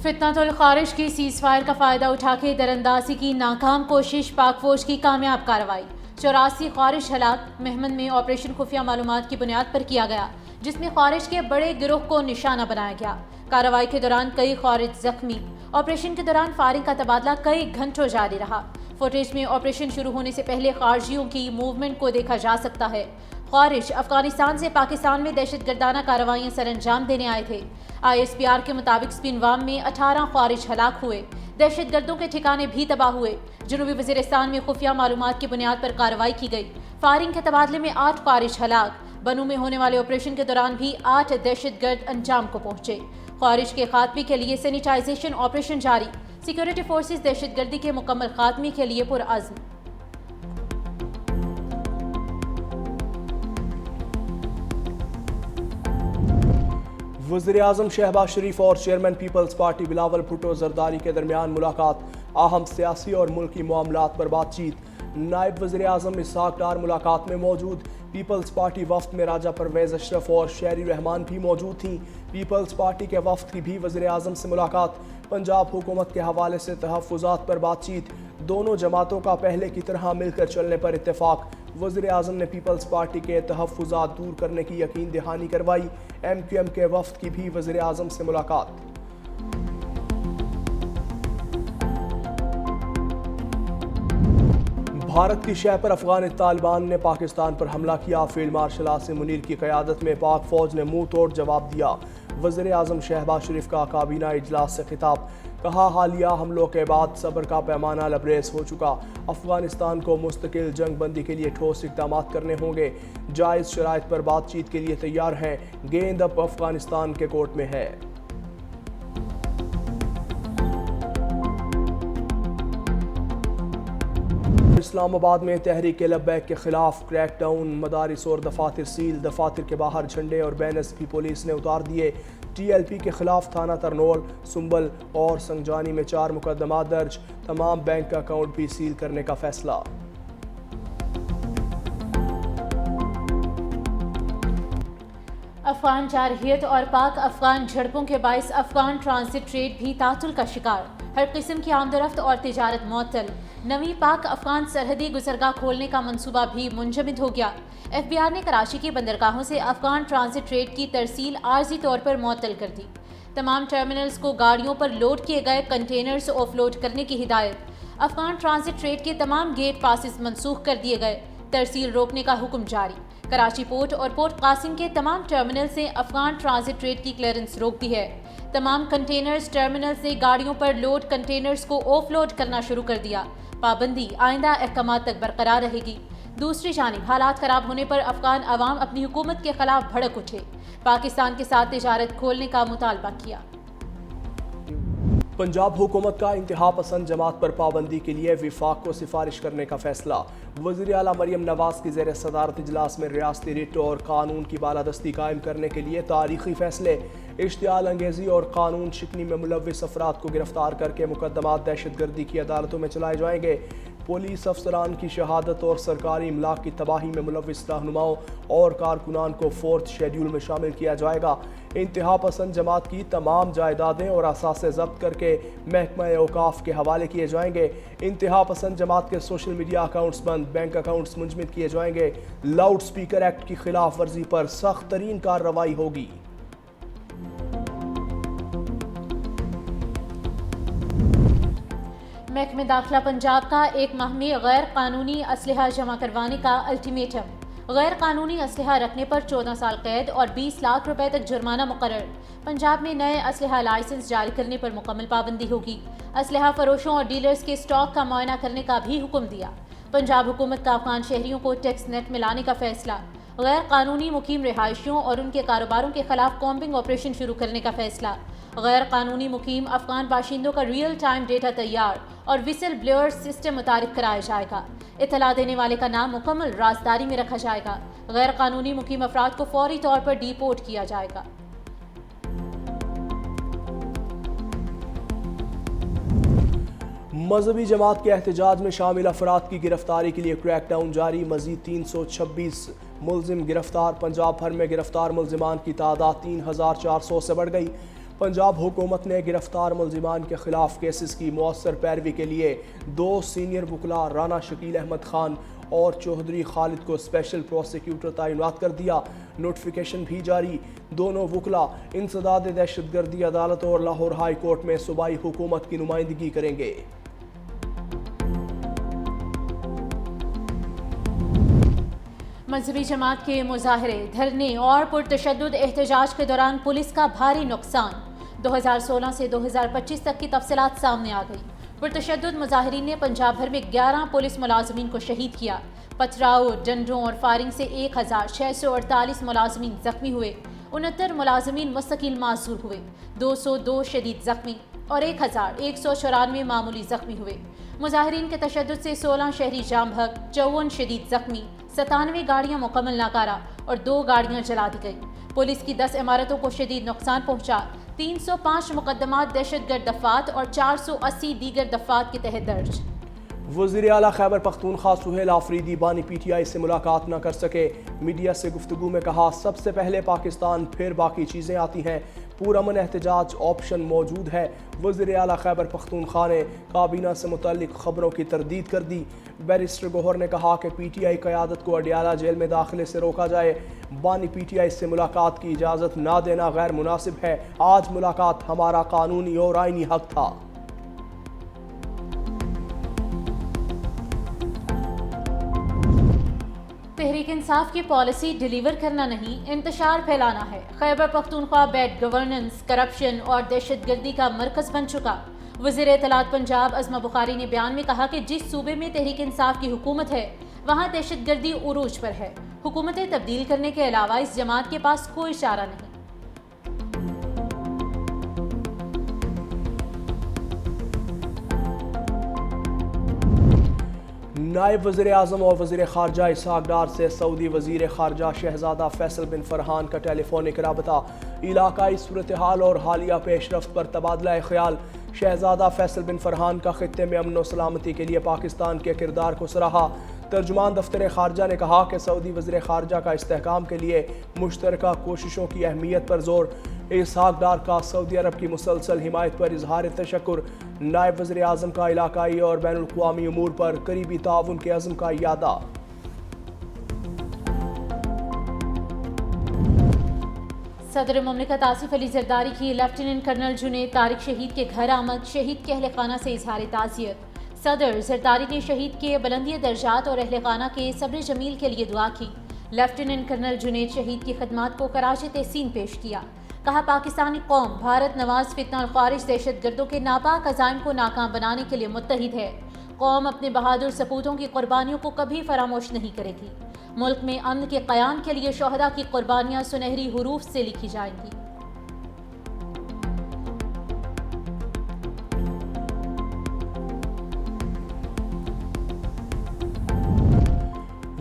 فتنۃ الخارج کی cease fire کا فائدہ اٹھا کے دراندازی کی ناکام کوشش، پاک فوج کی کامیاب کارروائی۔ 84 خارج ہلاک مہمند میں آپریشن خفیہ معلومات کی بنیاد پر کیا گیا، جس میں خارج کے بڑے گروہ کو نشانہ بنایا گیا۔ کارروائی کے دوران کئی خارج زخمی۔ آپریشن کے دوران فائرنگ کا تبادلہ کئی گھنٹوں جاری رہا۔ فوٹیج میں آپریشن شروع ہونے سے پہلے خارجیوں کی موومنٹ کو دیکھا جا سکتا ہے۔ خارج افغانستان سے پاکستان میں دہشت گردانہ کارروائیاں سر انجام دینے آئے تھے۔ ISPR کے مطابق سپنوام میں 18 خارج ہلاک ہوئے۔ دہشت گردوں کے ٹھکانے بھی تباہ ہوئے۔ جنوبی وزیرستان میں خفیہ معلومات کی بنیاد پر کارروائی کی گئی۔ فائرنگ کے تبادلے میں 8 خارج ہلاک۔ بنو میں ہونے والے آپریشن کے دوران بھی 8 دہشت گرد انجام کو پہنچے۔ خارج کے خاتمے کے لیے سینیٹائزیشن آپریشن جاری۔ سیکورٹی فورسز دہشت گردی کے مکمل خاتمے کے لیے پرعزم۔ وزیراعظم شہباز شریف اور chairman Peoples Party Bilawal Bhutto Zardari کے درمیان ملاقات، اہم سیاسی اور ملکی معاملات پر بات چیت۔ نائب وزیر اعظم اسحاق ڈار ملاقات میں موجود۔ پیپلز پارٹی وفد میں راجہ پرویز اشرف اور شہری رحمان بھی موجود تھیں۔ پیپلز پارٹی کے وفد کی بھی وزیر اعظم سے ملاقات۔ پنجاب حکومت کے حوالے سے تحفظات پر بات چیت۔ دونوں جماعتوں کا پہلے کی طرح مل کر چلنے پر اتفاق۔ وزیر اعظم نے پیپلز پارٹی کے تحفظات دور کرنے کی یقین دہانی کروائی۔ MQM کے وفد کی بھی وزیر اعظم سے ملاقات۔ بھارت کی شہ پر افغان طالبان نے پاکستان پر حملہ کیا۔ فیلڈ مارشل عاصم منیر کی قیادت میں پاک فوج نے منہ توڑ جواب دیا۔ وزیر اعظم شہباز شریف کا کابینہ اجلاس سے خطاب، کہا حالیہ حملوں کے بعد صبر کا پیمانہ لبریز ہو چکا۔ افغانستان کو مستقل جنگ بندی کے لیے ٹھوس اقدامات کرنے ہوں گے۔ جائز شرائط پر بات چیت کے لیے تیار ہیں۔ گیند اب افغانستان کے کورٹ میں ہے۔ اسلام آباد میں تحریک لبیک کے خلاف کریک ڈاؤن، مدارس اور دفاتر سیل۔ دفاتر کے باہر جھنڈے اور بینرز بھی پولیس نے اتار دیے۔ TLP کے خلاف تھانہ ترنول، سنبل اور سنجانی میں 4 مقدمات درج۔ تمام بینک اکاؤنٹ بھی سیل کرنے کا فیصلہ۔ افغان جارحیت اور پاک افغان جھڑپوں کے باعث افغان ٹرانزٹ ٹریڈ بھی تعطل کا شکار۔ ہر قسم کی آمد و رفت اور تجارت معطل۔ نویں پاک افغان سرحدی گزرگاہ کھولنے کا منصوبہ بھی منجمد ہو گیا۔ FBR نے کراچی کی بندرگاہوں سے افغان ٹرانزٹ ٹریڈ کی ترسیل عارضی طور پر معطل کر دی۔ تمام ٹرمینلز کو گاڑیوں پر لوڈ کیے گئے کنٹینرز آف لوڈ کرنے کی ہدایت۔ افغان ٹرانزٹ ٹریڈ کے تمام گیٹ پاسز منسوخ کر دیے گئے۔ ترسیل روکنے کا حکم جاری۔ کراچی پورٹ اور پورٹ قاسم کے تمام ٹرمینل سے افغان ٹرانزٹ ٹریڈ کی کلیئرنس روک دی ہے۔ تمام کنٹینرز ٹرمینل سے گاڑیوں پر لوڈ کنٹینرز کو آف لوڈ کرنا شروع کر دیا۔ پابندی آئندہ احکامات تک برقرار رہے گی۔ دوسری جانب حالات خراب ہونے پر افغان عوام اپنی حکومت کے خلاف بھڑک اٹھے۔ پاکستان کے ساتھ تجارت کھولنے کا مطالبہ کیا۔ پنجاب حکومت کا انتہا پسند جماعت پر پابندی کے لیے وفاق کو سفارش کرنے کا فیصلہ۔ وزیر اعلیٰ مریم نواز کی زیر صدارت اجلاس میں ریاستی ریٹ اور قانون کی بالادستی قائم کرنے کے لیے تاریخی فیصلے۔ اشتعال انگیزی اور قانون شکنی میں ملوث افراد کو گرفتار کر کے مقدمات دہشت گردی کی عدالتوں میں چلائے جائیں گے۔ پولیس افسران کی شہادت اور سرکاری املاک کی تباہی میں ملوث رہنماؤں اور کارکنان کو 4تھ شیڈول میں شامل کیا جائے گا۔ انتہا پسند جماعت کی تمام جائیدادیں اور اثاثے ضبط کر کے محکمہ اوقاف کے حوالے کیے جائیں گے۔ انتہا پسند جماعت کے سوشل میڈیا اکاؤنٹس بند، بینک اکاؤنٹس منجمد کیے جائیں گے۔ لاؤڈ سپیکر ایکٹ کی خلاف ورزی پر سخت ترین کارروائی ہوگی۔ محکمہ داخلہ پنجاب کا 1 ماہ میں غیر قانونی اسلحہ جمع کروانے کا الٹیمیٹم۔ غیر قانونی اسلحہ رکھنے پر 14 سال قید اور 20 لاکھ روپے تک جرمانہ مقرر۔ پنجاب میں نئے اسلحہ لائسنس جاری کرنے پر مکمل پابندی ہوگی۔ اسلحہ فروشوں اور ڈیلرز کے سٹاک کا معائنہ کرنے کا بھی حکم دیا۔ پنجاب حکومت کا افغان شہریوں کو ٹیکس نیٹ میں لانے کا فیصلہ۔ غیر قانونی مقیم رہائشیوں اور ان کے کاروباروں کے خلاف کامبنگ آپریشن شروع کرنے کا فیصلہ۔ غیر قانونی مقیم افغان باشندوں کا ریئل ٹائم ڈیٹا تیار اور وسل بلیئر سسٹم متعارف کرایا جائے گا۔ اطلاع دینے والے کا نام مکمل رازداری میں رکھا جائے گا۔ غیر قانونی مقیم افراد کو فوری طور پر ڈی پورٹ کیا جائے گا۔ مذہبی جماعت کے احتجاج میں شامل افراد کی گرفتاری کے لیے کریک ڈاؤن جاری۔ مزید 326 ملزم گرفتار۔ پنجاب بھر میں گرفتار ملزمان کی تعداد 3400 سے بڑھ گئی۔ پنجاب حکومت نے گرفتار ملزمان کے خلاف کیسز کی مؤثر پیروی کے لیے 2 سینئر وکلاء رانا شکیل احمد خان اور چوہدری خالد کو اسپیشل پروسیکیوٹر تعینات کر دیا۔ نوٹیفیکیشن بھی جاری۔ دونوں وکلاء انسداد دہشت گردی عدالت اور لاہور ہائی کورٹ میں صوبائی حکومت کی نمائندگی کریں گے۔ مذہبی جماعت کے مظاہرے، دھرنے اور پرتشدد احتجاج کے دوران پولیس کا بھاری نقصان۔ 2016 سے 2025 تک کی تفصیلات سامنے آ گئی۔ پرتشدد مظاہرین نے پنجاب بھر میں 11 پولیس ملازمین کو شہید کیا۔ پتھراؤ، ڈنڈوں اور فائرنگ سے 1648 ملازمین زخمی ہوئے، 69 ملازمین مستقل معذور ہوئے، 202 شدید زخمی اور 1194 معمولی زخمی ہوئے۔ مظاہرین کے تشدد سے 16 شہری جام بحق، 54 شدید زخمی، 97 گاڑیاں مکمل ناکارہ اور 2 گاڑیاں جلا دی گئیں۔ پولیس کی 10 عمارتوں کو شدید نقصان پہنچا۔ 305 مقدمات دہشت گرد دفعات اور 480 دیگر دفعات کے تحت درج۔ وزیر اعلیٰ خیبر پختونخوا سہیل آفریدی بانی پی ٹی آئی سے ملاقات نہ کر سکے۔ میڈیا سے گفتگو میں کہا، سب سے پہلے پاکستان، پھر باقی چیزیں آتی ہیں۔ پرامن احتجاج آپشن موجود ہے۔ وزیر اعلیٰ خیبر پختونخوا نے کابینہ سے متعلق خبروں کی تردید کر دی۔ بیرسٹر گوہر نے کہا کہ پی ٹی آئی قیادت کو اڈیالہ جیل میں داخلے سے روکا جائے۔ بانی پی ٹی آئی سے ملاقات کی اجازت نہ دینا غیر مناسب ہے۔ آج ملاقات ہمارا قانونی اور آئینی حق تھا۔ تحریک انصاف کی پالیسی ڈیلیور کرنا نہیں، انتشار پھیلانا ہے۔ Khyber Pakhtunkhwa bad governance, corruption اور دہشت گردی کا مرکز بن چکا۔ وزیر اطلاعات پنجاب عظمہ بخاری نے بیان میں کہا کہ جس صوبے میں تحریک انصاف کی حکومت ہے وہاں دہشت گردی عروج پر ہے۔ حکومتیں تبدیل کرنے کے علاوہ اس جماعت کے پاس کوئی چارہ نہیں۔ نائب وزیر اعظم اور وزیر خارجہ اسحاق ڈار سے سعودی وزیر خارجہ شہزادہ فیصل بن فرحان کا ٹیلی فونک رابطہ، علاقائی صورتحال اور حالیہ پیش رفت پر تبادلہ خیال۔ شہزادہ فیصل بن فرحان کا خطے میں امن و سلامتی کے لیے پاکستان کے کردار کو سراہا۔ ترجمان دفتر خارجہ نے کہا کہ سعودی وزیر خارجہ کا استحکام کے لیے مشترکہ کوششوں کی اہمیت پر زور۔ اسحاق ڈار کا سعودی عرب کی مسلسل حمایت پر اظہار تشکر۔ نائب وزیر اعظم کا علاقائی اور بین الاقوامی امور پر قریبی تعاون کے عزم کا اعادہ۔ صدر مملکت آصف علی زرداری کی لیفٹیننٹ کرنل جنید طارق شہید کے گھر آمد، شہید کے اہل خانہ سے اظہار تعزیت۔ صدر زرداری نے شہید کے بلندی درجات اور اہل خانہ کے صبر جمیل کے لیے دعا کی۔ لیفٹیننٹ کرنل جنید شہید کی خدمات کو خراج تحسین پیش کیا۔ کہا، پاکستانی قوم بھارت نواز فتنہ اور خارج دہشت گردوں کے ناپاک عزائم کو ناکام بنانے کے لیے متحد ہے۔ قوم اپنے بہادر سپوتوں کی قربانیوں کو کبھی فراموش نہیں کرے گی۔ ملک میں امن کے قیام کے لیے شہداء کی قربانیاں سنہری حروف سے لکھی جائیں گی۔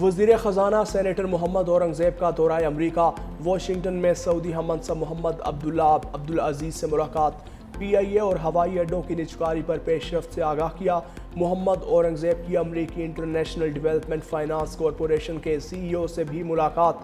وزیر خزانہ سینیٹر محمد اورنگزیب کا دورہ امریکہ، واشنگٹن میں سعودی ہم منصب محمد عبداللہ عبدالعزیز سے ملاقات، پی آئی اے اور ہوائی اڈوں کی نجکاری پر پیش رفت سے آگاہ کیا۔ محمد اورنگزیب کی امریکی انٹرنیشنل ڈیولپمنٹ فائنانس کارپوریشن کے سی ای او سے بھی ملاقات،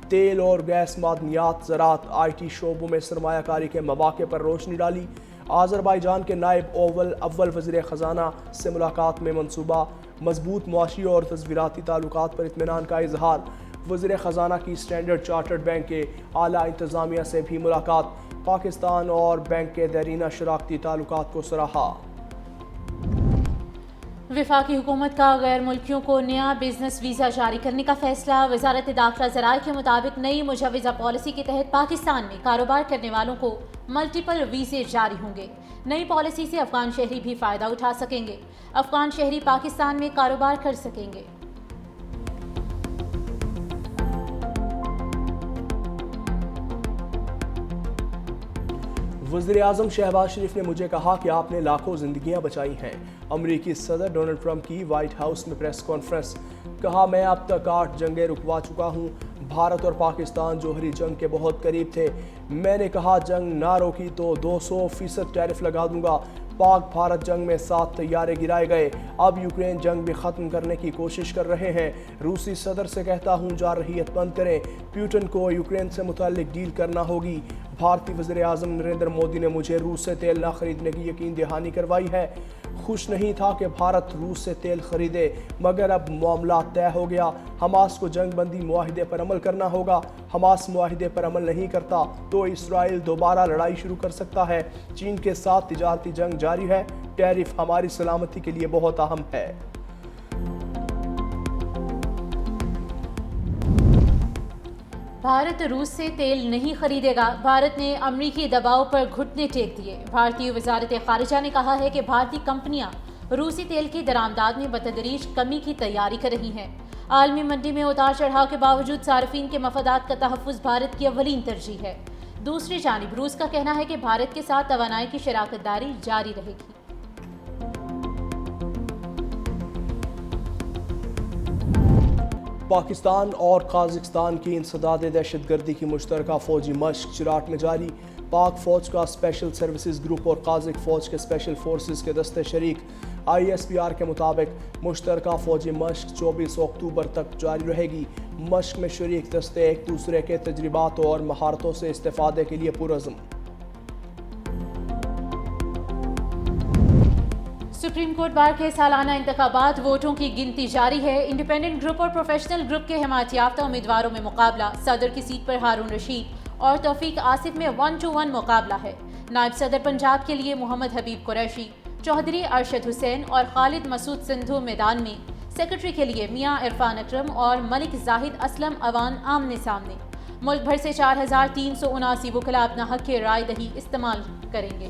تیل اور گیس، معدنیات، زراعت، آئی ٹی شعبوں میں سرمایہ کاری کے مواقع پر روشنی ڈالی۔ آذربائیجان کے نائب اول وزیر خزانہ سے ملاقات میں منصوبہ مضبوط معاشی اور تصویراتی تعلقات پر اطمینان کا اظہار۔ وزیر خزانہ کی اسٹینڈرڈ چارٹرڈ بینک کے اعلیٰ انتظامیہ سے بھی ملاقات، پاکستان اور بینک کے دیرینہ شراکتی تعلقات کو سراہا۔ وفاقی حکومت کا غیر ملکیوں کو نیا بزنس ویزا جاری کرنے کا فیصلہ۔ وزارت داخلہ ذرائع کے مطابق نئی مجوزہ پالیسی کے تحت پاکستان میں کاروبار کرنے والوں کو ملٹیپل ویزے جاری ہوں گے۔ نئی پالیسی سے افغان شہری بھی فائدہ اٹھا سکیں گے۔ افغان شہری پاکستان میں کاروبار کر سکیں گے۔ وزیر اعظم شہباز شریف نے مجھے کہا کہ آپ نے لاکھوں زندگیاں بچائی ہیں۔ امریکی صدر ڈونلڈ ٹرمپ کی وائٹ ہاؤس میں پریس کانفرنس، کہا، میں اب تک 8 جنگیں رکوا چکا ہوں۔ بھارت اور پاکستان جوہری جنگ کے بہت قریب تھے۔ میں نے کہا جنگ نہ روکی تو 200% ٹیرف لگا دوں گا۔ پاک بھارت جنگ میں 7 طیارے گرائے گئے۔ اب یوکرین جنگ بھی ختم کرنے کی کوشش کر رہے ہیں۔ روسی صدر سے کہتا ہوں جارحیت بند کریں۔ پیوٹن کو یوکرین سے متعلق ڈیل کرنا ہوگی۔ بھارتی وزیر اعظم نریندر مودی نے مجھے روس سے تیل نہ خریدنے کی یقین دہانی کروائی ہے۔ خوش نہیں تھا کہ بھارت روس سے تیل خریدے، مگر اب معاملہ طے ہو گیا۔ حماس کو جنگ بندی معاہدے پر عمل کرنا ہوگا۔ حماس معاہدے پر عمل نہیں کرتا تو اسرائیل دوبارہ لڑائی شروع کر سکتا ہے۔ چین کے ساتھ تجارتی جنگ جاری ہے۔ ٹیرف ہماری سلامتی کے لیے بہت اہم ہے۔ بھارت روس سے تیل نہیں خریدے گا۔ بھارت نے امریکی دباؤ پر گھٹنے ٹیک دیے۔ بھارتی وزارت خارجہ نے کہا ہے کہ بھارتی کمپنیاں روسی تیل کی درآمدات میں بتدریج کمی کی تیاری کر رہی ہیں۔ عالمی منڈی میں اتار چڑھاؤ کے باوجود صارفین کے مفادات کا تحفظ بھارت کی اولین ترجیح ہے۔ دوسری جانب روس کا کہنا ہے کہ بھارت کے ساتھ توانائی کی شراکت داری جاری رہے گی۔ پاکستان اور قازقستان کی انسداد دہشت گردی کی مشترکہ فوجی مشق چراٹ میں جاری۔ پاک فوج کا اسپیشل سروسز گروپ اور قازق فوج کے اسپیشل فورسز کے دستے شریک۔ ISPR کے مطابق مشترکہ فوجی مشق 24 اکتوبر تک جاری رہے گی۔ مشق میں شریک دستے ایک دوسرے کے تجربات اور مہارتوں سے استفادے کے لیے پرعزم۔ سپریم کورٹ بار کے سالانہ انتخابات ووٹوں کی گنتی جاری ہے۔ انڈیپینڈنٹ گروپ اور پروفیشنل گروپ کے حمایت یافتہ امیدواروں میں مقابلہ۔ صدر کی سیٹ پر ہارون رشید اور توفیق آصف میں 1-1 مقابلہ ہے۔ نائب صدر پنجاب کے لیے محمد حبیب قریشی، چوہدری ارشد حسین اور خالد مسعود سندھو میدان میں۔ سیکرٹری کے لیے میاں عرفان اکرم اور ملک زاہد اسلم اوان آمنے سامنے۔ ملک بھر سے 4379 وکلاء اپنا حق رائے دہی استعمال کریں گے۔